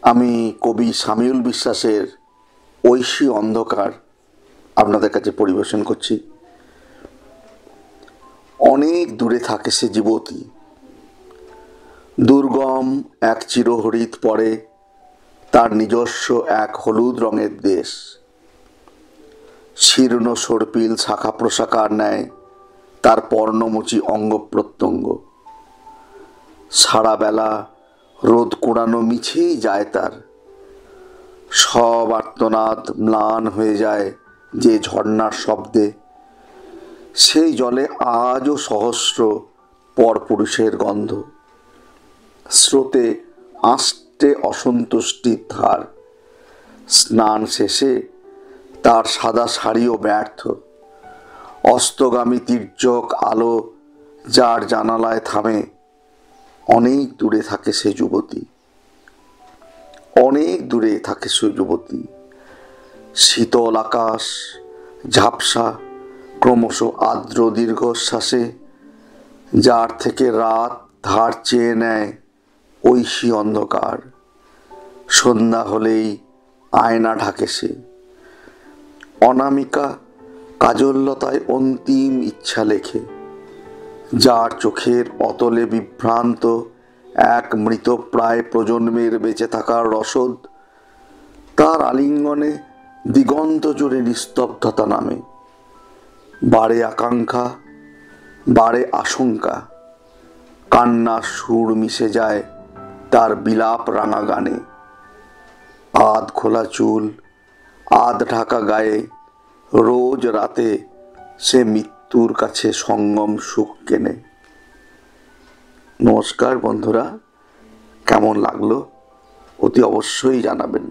আমি কবি শামিউল বিশ্বাসের ঐশী অন্ধকার আপনাদের কাছে পরিবেশন করছি। অনেক দূরে থাকে সে যুবতী, দুর্গম এক চিরহরিৎ পরে তার নিজস্ব এক হলুদ রঙের দেশ। শীর্ণ সর্পিল শাখা প্রশাখার ন্যায় তার পর্ণমোচী অঙ্গ প্রত্যঙ্গ। সারা বেলা রোদ কুড়ানো মিছেই যায় তার। সব আর্তনাদ ম্লান হয়ে যায় যে ঝর্ণার শব্দে। সেই জলে আজও সহস্র পরপুরুষের গন্ধ। স্রোতে আষ্টে অসন্তুষ্টির ধার। স্নান শেষে তার সাদা শাড়িও ব্যর্থ। অস্তগামী তির্যক আলো যার জানালায় থামে। অনেক দূরে থাকে সে যুবতী, অনেক দূরে থাকে সে যুবতী। শীতল আকাশ, ঝাপসা ক্রমশ আর্দ্র দীর্ঘশ্বাসে যার থেকে রাত ধার চেয়ে নেয় ঐশী অন্ধকার। সন্ধ্যা হলেই আয়না ঢাকে সে। অনামিকা কাজললতায় অন্তিম ইচ্ছা লেখে। যার চোখের অতলে বিভ্রান্ত এক মৃতপ্রায় প্রজন্মের বেঁচে থাকার রসদ। তার আলিঙ্গনে দিগন্ত জুড়ে নিস্তব্ধতা নামে। বাড়ে আকাঙ্ক্ষা, বাড়ে আশঙ্কা। কান্নার সুর মিশে যায় তার বিলাপ রাঙা গানে। আধ খোলা চুল, আধ ঢাকা গায়ে রোজ রাতে সে মৃত্যুর কাছে সঙ্গম সুখ কেনে। নমস্কার বন্ধুরা, কেমন লাগলো অতি অবশ্যই জানাবেন।